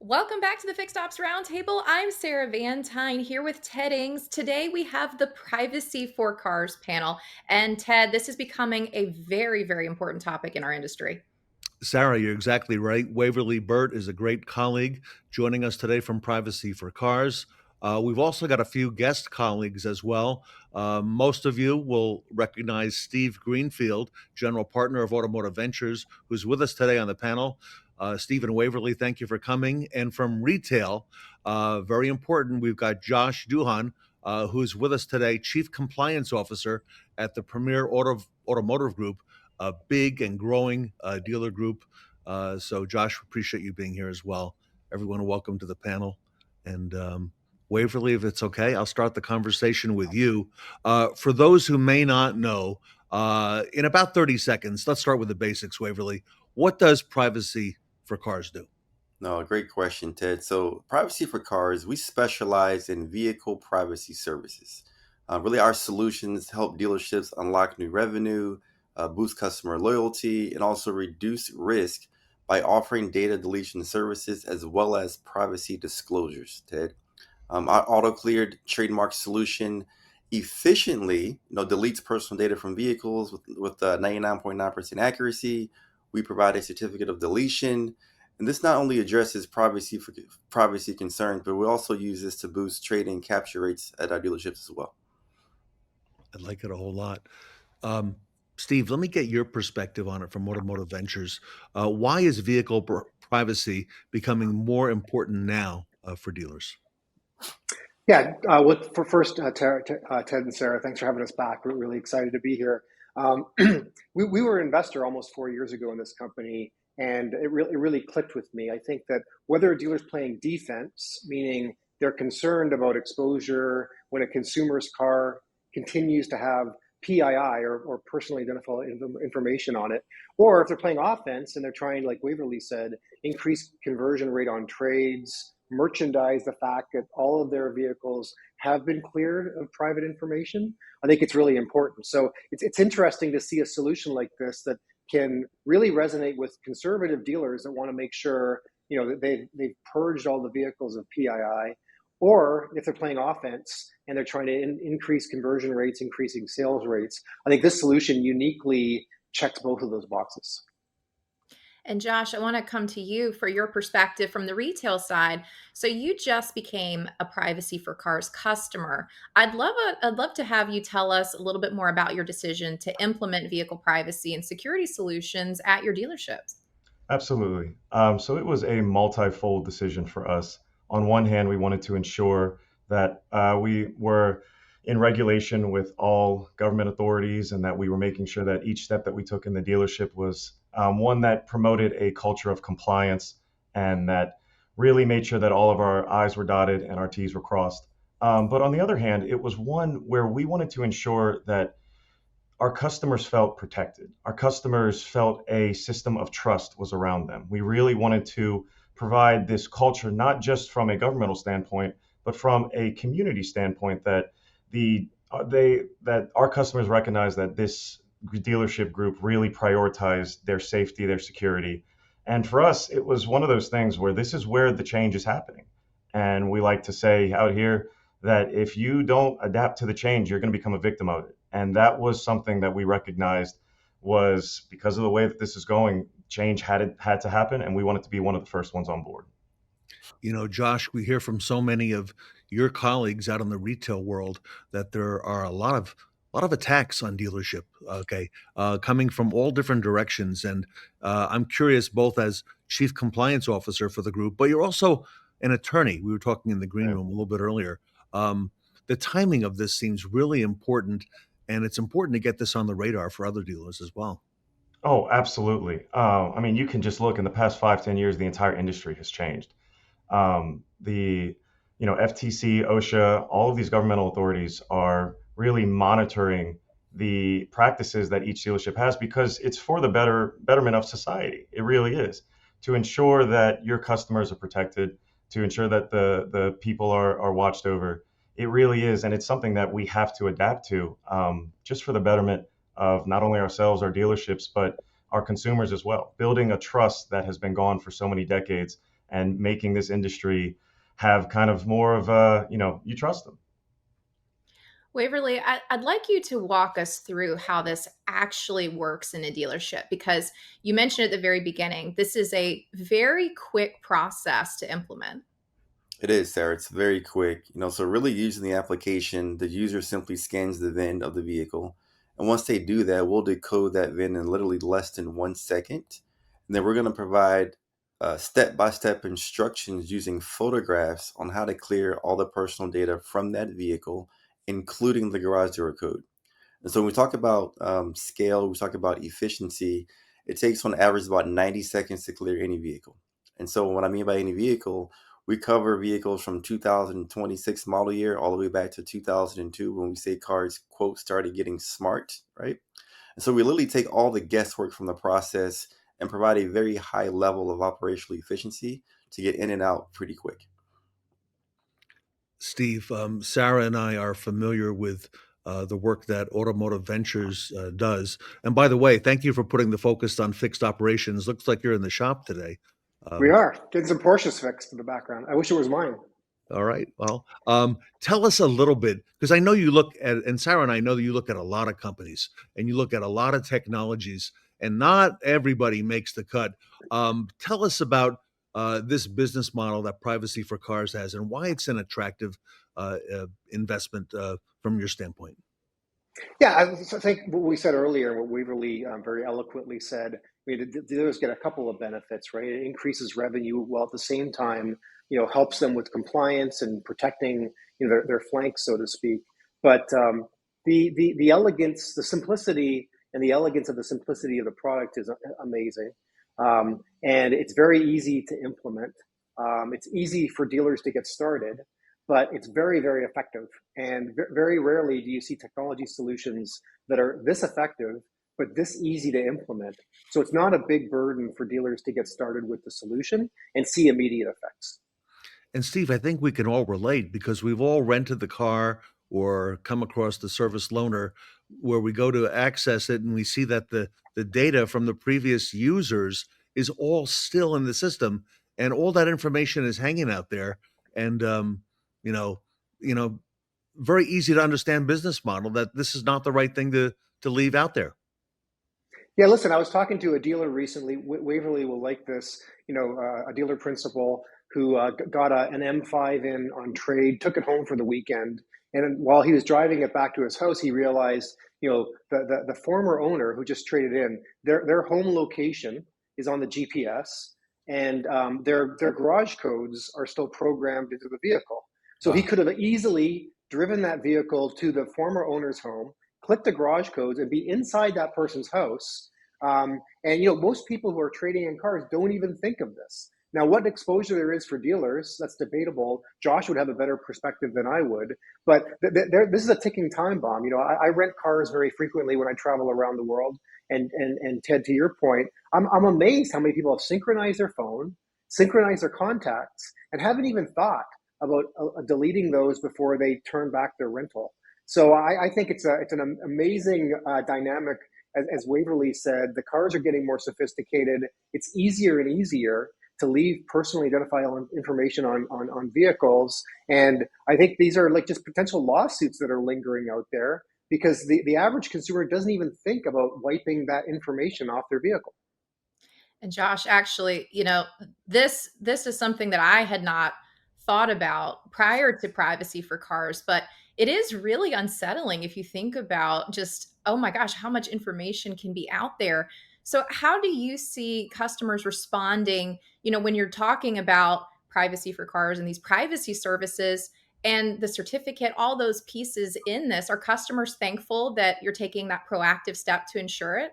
Welcome back to the Fixed Ops Roundtable. I'm Sarah Vantine here with Ted Ings. Today we have the Privacy4Cars panel. And Ted, this is becoming a very, very important topic in our industry. Sarah, you're exactly right. Waverly Burt is a great colleague joining us today from Privacy for Cars. We've also got a few guest colleagues as well. Most of you will recognize Steve Greenfield, General Partner of Automotive Ventures, who's with us today on the panel. Steve and Waverly, thank you for coming. And from retail, very important, we've got Josh Duhon, who's with us today, Chief Compliance Officer at the Premier Automotive Group, a big and growing dealer group. So, Josh, appreciate you being here as well. Everyone, welcome to the panel. And Waverly, if it's okay, I'll start the conversation with you. For those who may not know, in about 30 seconds, let's start with the basics, Waverly. What does Privacy for Cars do? No, great question, Ted. So, Privacy for Cars, we specialize in vehicle privacy services. Really, our solutions help dealerships unlock new revenue, boost customer loyalty, and also reduce risk by offering data deletion services as well as privacy disclosures, Ted. Our auto-cleared trademark solution efficiently, deletes personal data from vehicles with 99.9% accuracy. We provide a certificate of deletion, and this not only addresses privacy concerns, but we also use this to boost trading capture rates at our dealerships as well. I like it a whole lot. Steve, let me get your perspective on it from Automotive Ventures. Why is vehicle privacy becoming more important now for dealers? Yeah, for first, Ted and Sarah, thanks for having us back. We're really excited to be here. We were an investor almost 4 years ago in this company, and it really clicked with me. I think that whether a dealer's playing defense, meaning they're concerned about exposure when a consumer's car continues to have PII or personally identifiable information on it, or if they're playing offense and they're trying, like Waverly said, increase conversion rate on trades, merchandise the fact that all of their vehicles have been cleared of private information. I think it's really important. So it's interesting to see a solution like this that can really resonate with conservative dealers that want to make sure that they've purged all the vehicles of PII, or if they're playing offense and they're trying to increase conversion rates, increasing sales rates. I think this solution uniquely checks both of those boxes. And Josh, I want to come to you for your perspective from the retail side. So you just became a Privacy for Cars customer. I'd love to have you tell us a little bit more about your decision to implement vehicle privacy and security solutions at your dealerships. Absolutely. So it was a multifold decision for us. On one hand, we wanted to ensure that we were in regulation with all government authorities and that we were making sure that each step that we took in the dealership was one that promoted a culture of compliance and that really made sure that all of our I's were dotted and our T's were crossed. But on the other hand, it was one where we wanted to ensure that our customers felt protected. Our customers felt a system of trust was around them. We really wanted to provide this culture, not just from a governmental standpoint, but from a community standpoint, that that our customers recognize that this dealership group really prioritized their safety, their security. And for us, it was one of those things where this is where the change is happening. And we like to say out here that if you don't adapt to the change, you're going to become a victim of it. And that was something that we recognized was because of the way that this is going, change had to happen, and we wanted to be one of the first ones on board. Josh, we hear from so many of your colleagues out in the retail world that there are a lot of attacks on dealership, okay, coming from all different directions. And I'm curious, both as chief compliance officer for the group, but you're also an attorney. We were talking in the green room a little bit earlier. The timing of this seems really important, and it's important to get this on the radar for other dealers as well. Oh, absolutely. I mean, you can just look in the past 5, 10 years, the entire industry has changed. The FTC, OSHA, all of these governmental authorities are really monitoring the practices that each dealership has because it's for the betterment of society. It really is, to ensure that your customers are protected, to ensure that the people are watched over. It really is, and it's something that we have to adapt to, just for the betterment of not only ourselves, our dealerships, but our consumers as well. Building a trust that has been gone for so many decades and making this industry have kind of more of a, you trust them. Waverly, I'd like you to walk us through how this actually works in a dealership because you mentioned at the very beginning, this is a very quick process to implement. It is, Sarah. It's very quick. So really using the application, the user simply scans the VIN of the vehicle. And once they do that, we'll decode that VIN in literally less than 1 second. And then we're going to provide step-by-step instructions using photographs on how to clear all the personal data from that vehicle, including the garage door code. And so when we talk about scale, we talk about efficiency, it takes on average about 90 seconds to clear any vehicle. And so what I mean by any vehicle, we cover vehicles from 2026 model year all the way back to 2002 when we say cars, quote, started getting smart, right? And so we literally take all the guesswork from the process and provide a very high level of operational efficiency to get in and out pretty quick. Steve, Sarah and I are familiar with the work that Automotive Ventures does. And by the way, thank you for putting the focus on fixed operations. Looks like you're in the shop today. We are getting some Porsches fixed in the background. I wish it was mine. All right. Well, tell us a little bit, because I know you look at, and Sarah and I know that you look at a lot of companies and you look at a lot of technologies, and not everybody makes the cut. Tell us about this business model that Privacy4Cars has and why it's an attractive investment from your standpoint. Yeah, I think what we said earlier, what Waverly very eloquently said, I mean, the dealers get a couple of benefits, right? It increases revenue while at the same time, helps them with compliance and protecting, their flanks, so to speak. But the elegance, the simplicity, and the elegance of the simplicity of the product is amazing, and it's very easy to implement. It's easy for dealers to get started, but it's very, very effective. And very rarely do you see technology solutions that are this effective, but this easy to implement. So it's not a big burden for dealers to get started with the solution and see immediate effects. And Steve, I think we can all relate because we've all rented the car or come across the service loaner where we go to access it and we see that the data from the previous users is all still in the system and all that information is hanging out there. And you know, you know, very easy to understand business model that this is not the right thing to leave out there. Yeah, listen, I was talking to a dealer recently. Waverly will like this. A dealer principal who got an M5 in on trade, took it home for the weekend, and while he was driving it back to his house, he realized, the former owner who just traded in, their home location is on the GPS, and their garage codes are still programmed into the vehicle. So he could have easily driven that vehicle to the former owner's home, click the garage codes, and be inside that person's house. Most people who are trading in cars don't even think of this. Now, what exposure there is for dealers, that's debatable. Josh would have a better perspective than I would. But this is a ticking time bomb. I rent cars very frequently when I travel around the world. And Ted, to your point, I'm amazed how many people have synchronized their phone, synchronized their contacts, and haven't even thought about deleting those before they turn back their rental. So I think it's an amazing dynamic. As Waverly said, the cars are getting more sophisticated. It's easier and easier to leave personally identifiable information on vehicles. And I think these are like just potential lawsuits that are lingering out there because the average consumer doesn't even think about wiping that information off their vehicle. And Josh, actually, this is something that I had not thought about prior to Privacy4Cars, but it is really unsettling if you think about just, oh my gosh, how much information can be out there. So how do you see customers responding, when you're talking about Privacy4Cars and these privacy services and the certificate, all those pieces in this? Are customers thankful that you're taking that proactive step to ensure it?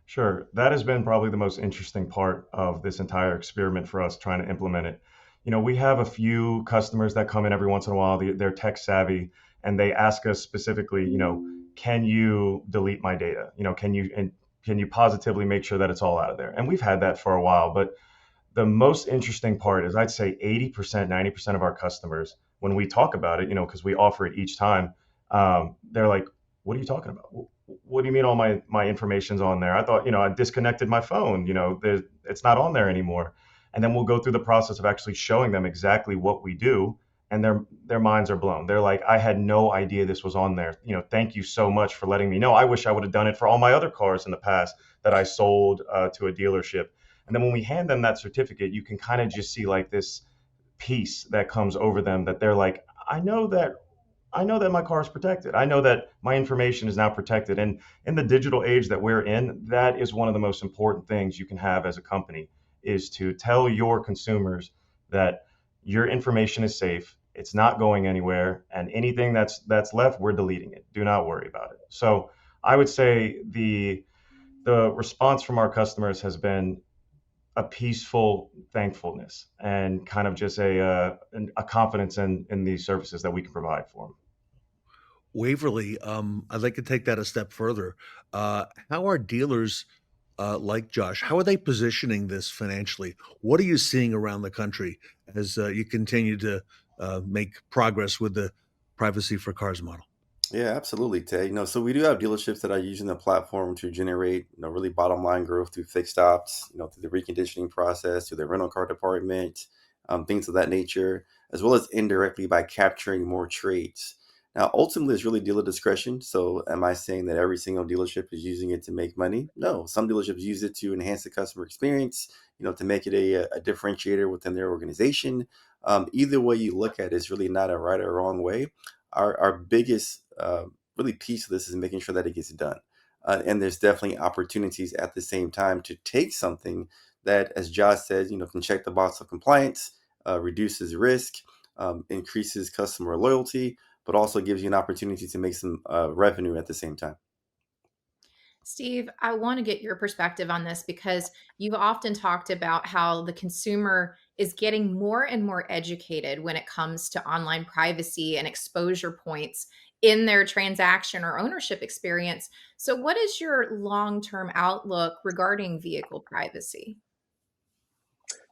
Sure. That has been probably the most interesting part of this entire experiment for us trying to implement it. We have a few customers that come in every once in a while, they're tech savvy, and they ask us specifically, can you delete my data? Can you positively make sure that it's all out of there? And we've had that for a while, but the most interesting part is I'd say 80%, 90% of our customers, when we talk about it, because we offer it each time, they're like, what are you talking about? What do you mean all my information's on there? I thought, I disconnected my phone, it's not on there anymore. And then we'll go through the process of actually showing them exactly what we do, and their minds are blown. They're like, I had no idea this was on there. Thank you so much for letting me know. I wish I would have done it for all my other cars in the past that I sold to a dealership. And then when we hand them that certificate, you can kind of just see like this peace that comes over them, that they're like, I know that my car is protected. I know that my information is now protected. And in the digital age that we're in, that is one of the most important things you can have as a company, is to tell your consumers that your information is safe. It's not going anywhere, and anything that's left, we're deleting it. Do not worry about it. So I would say the response from our customers has been a peaceful thankfulness, and kind of just a confidence in these services that we can provide for them. Waverly, I'd like to take that a step further. How are dealers like Josh, how are they positioning this financially? What are you seeing around the country as you continue to make progress with the Privacy for Cars model? Yeah, absolutely, Ted. So we do have dealerships that are using the platform to generate, really bottom line growth through fixed ops, through the reconditioning process, through the rental car department, things of that nature, as well as indirectly by capturing more trades. Now, ultimately, it's really dealer discretion. So, am I saying that every single dealership is using it to make money? No, some dealerships use it to enhance the customer experience, to make it a differentiator within their organization. Either way you look at it, it's really not a right or wrong way. Our biggest really piece of this is making sure that it gets done. And there's definitely opportunities at the same time to take something that, as Josh said, can check the box of compliance, reduces risk, increases customer loyalty, but also gives you an opportunity to make some revenue at the same time. Steve, I want to get your perspective on this because you've often talked about how the consumer is getting more and more educated when it comes to online privacy and exposure points in their transaction or ownership experience. So, what is your long term outlook regarding vehicle privacy?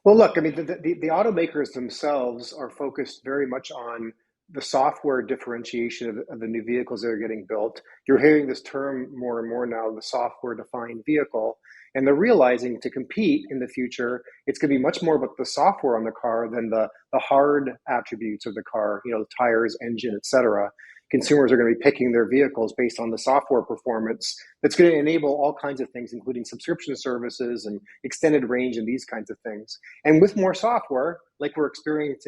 Well, look, I mean, the automakers themselves are focused very much on the software differentiation of the new vehicles that are getting built. You're hearing this term more and more now, the software defined vehicle. And they're realizing to compete in the future, it's going to be much more about the software on the car than the hard attributes of the car, the tires, engine, et cetera. Consumers are going to be picking their vehicles based on the software performance that's going to enable all kinds of things, including subscription services and extended range and these kinds of things. And with more software, like we're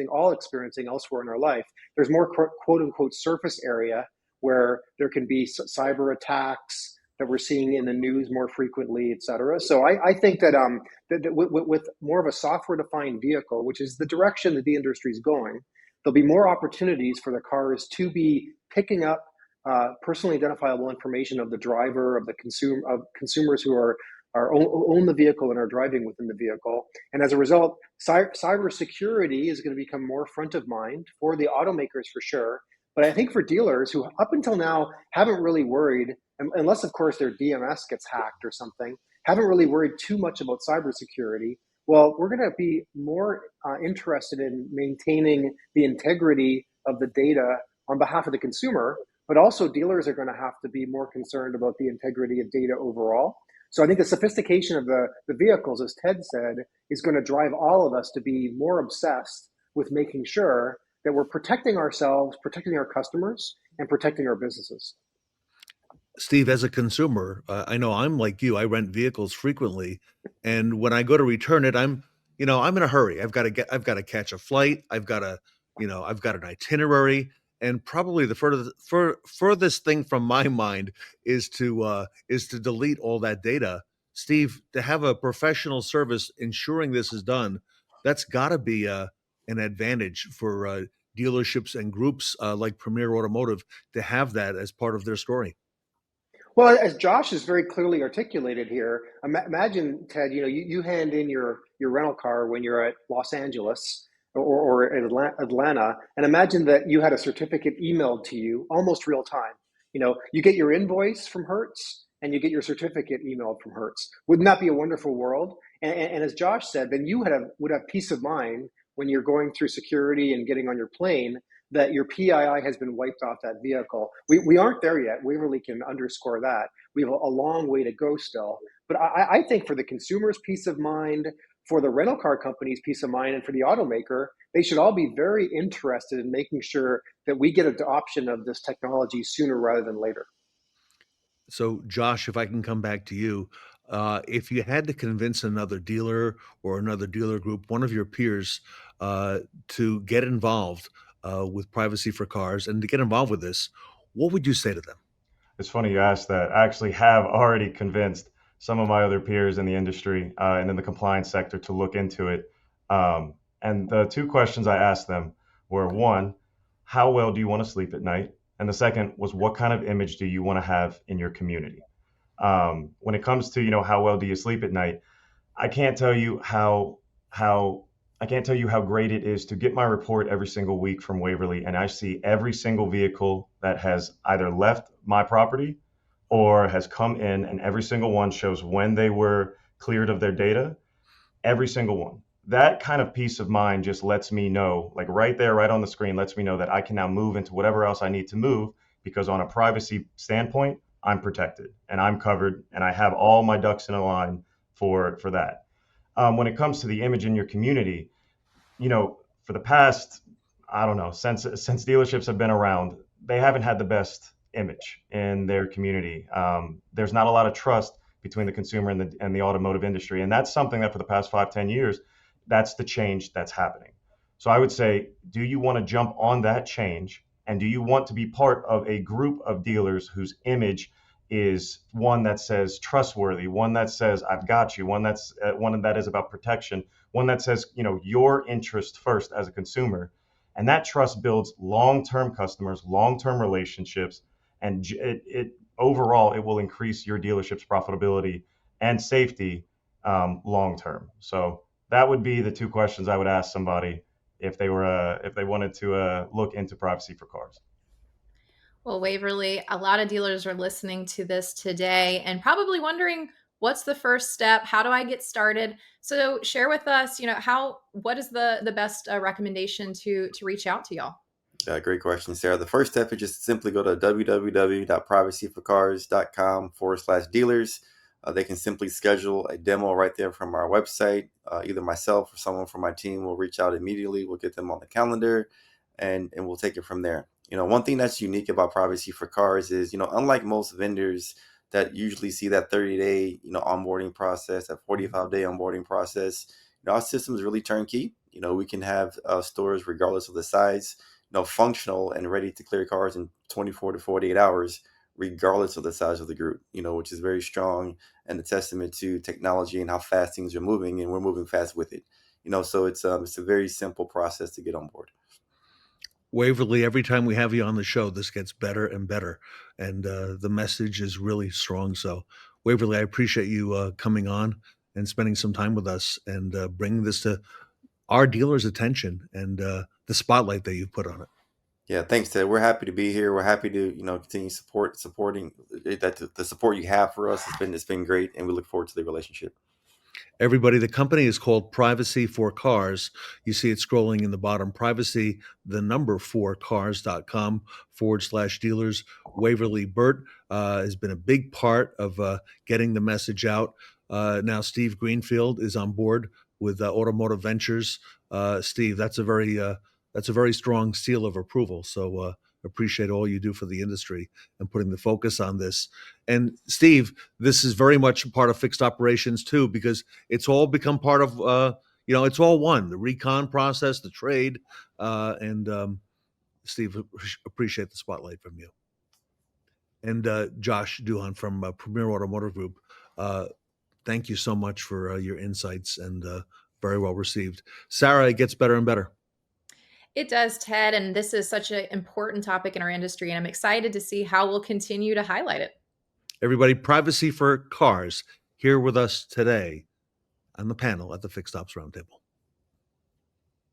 all experiencing elsewhere in our life, there's more quote unquote surface area where there can be cyber attacks that we're seeing in the news more frequently, et cetera. So I think that, that with more of a software defined vehicle, which is the direction that the industry is going, there'll be more opportunities for the cars to be picking up personally identifiable information of the driver, of consumers who own the vehicle and are driving within the vehicle. And as a result, cybersecurity is going to become more front of mind for the automakers for sure. But I think for dealers who up until now haven't really worried, unless of course their DMS gets hacked or something, haven't really worried too much about cybersecurity. Well, we're going to be more interested in maintaining the integrity of the data on behalf of the consumer, but also dealers are going to have to be more concerned about the integrity of data overall. So I think the sophistication of the vehicles, as Ted said, is going to drive all of us to be more obsessed with making sure that we're protecting ourselves, protecting our customers, and protecting our businesses. Steve, as a consumer, I know I'm like you. I rent vehicles frequently, and when I go to return it, I'm in a hurry. I've got to catch a flight. I've got an itinerary, and probably the furthest thing from my mind is to delete all that data. Steve, to have a professional service ensuring this is done, that's got to be an advantage for dealerships and groups like Premier Automotive to have that as part of their story. Well, as Josh has very clearly articulated here, imagine, Ted, you hand in your rental car when you're at Los Angeles or Atlanta, and imagine that you had a certificate emailed to you almost real time. You get your invoice from Hertz and you get your certificate emailed from Hertz. Wouldn't that be a wonderful world? And as Josh said, then you would have peace of mind when you're going through security and getting on your plane that your PII has been wiped off that vehicle. We aren't there yet. Waverly can underscore that. We have a long way to go still. But I think for the consumer's peace of mind, for the rental car companies peace of mind and for the automaker, they should all be very interested in making sure that we get adoption of this technology sooner rather than later. So, Josh, if I can come back to you, if you had to convince another dealer or another dealer group, one of your peers, to get involved with Privacy for Cars and to get involved with this, what would you say to them? It's funny you asked that. I actually have already convinced some of my other peers in the industry and in the compliance sector to look into it. And the two questions I asked them were one, how well do you want to sleep at night? And the second was, what kind of image do you want to have in your community? When it comes to, how well do you sleep at night? I can't tell you how I can't tell you how great it is to get my report every single week from Waverly, and I see every single vehicle that has either left my property or has come in, and every single one shows when they were cleared of their data, every single one. That kind of peace of mind just lets me know, like right there, right on the screen, lets me know that I can now move into whatever else I need to move, because on a privacy standpoint, I'm protected and I'm covered and I have all my ducks in a line for that. When it comes to the image in your community, for the past, I don't know, since dealerships have been around, they haven't had the best image in their community. There's not a lot of trust between the consumer and the automotive industry, and that's something that for the past 5-10 years, that's the change that's happening. So I would say, do you want to jump on that change, and do you want to be part of a group of dealers whose image is one that says trustworthy, one that says I've got you, one that is about protection, one that says your interest first as a consumer, and that trust builds long-term customers, long-term relationships, and it overall it will increase your dealership's profitability and safety long-term. So that would be the two questions I would ask somebody if they wanted to look into Privacy for Cars. Well, Waverly, a lot of dealers are listening to this today and probably wondering, what's the first step? How do I get started? So share with us, what is the best recommendation to reach out to y'all? Great question, Sarah. The first step is just simply go to www.privacy4cars.com/dealers. They can simply schedule a demo right there from our website. Either myself or someone from my team will reach out immediately. We'll get them on the calendar and we'll take it from there. One thing that's unique about Privacy for Cars is, unlike most vendors that usually see that 30-day, onboarding process, that 45-day onboarding process, our system is really turnkey. We can have stores regardless of the size, functional and ready to clear cars in 24 to 48 hours, regardless of the size of the group, which is very strong and a testament to technology and how fast things are moving, and we're moving fast with it. So it's a very simple process to get on board. Waverly, every time we have you on the show, this gets better and better, and the message is really strong. So, Waverly, I appreciate you coming on and spending some time with us and bringing this to our dealers' attention and the spotlight that you've put on it. Yeah, thanks, Ted. We're happy to be here. We're happy to continue supporting that. The support you have for us it's been great, and we look forward to the relationship. Everybody, the company is called Privacy for Cars. You see it scrolling in the bottom. Privacy, the number 4cars.com/dealers. Waverly Burt has been a big part of getting the message out. Now Steve Greenfield is on board with Automotive Ventures. Steve, that's a very strong seal of approval. So appreciate all you do for the industry and putting the focus on this. And Steve, this is very much a part of fixed operations too, because it's all become part of, it's all one, the recon process, the trade. And Steve, appreciate the spotlight from you. And Josh Duhon from Premier Automotive Group, thank you so much for your insights, and very well received. Sarah, it gets better and better. It does, Ted, and this is such an important topic in our industry, and I'm excited to see how we'll continue to highlight it. Everybody, Privacy for Cars here with us today on the panel at the Fixed Ops Roundtable.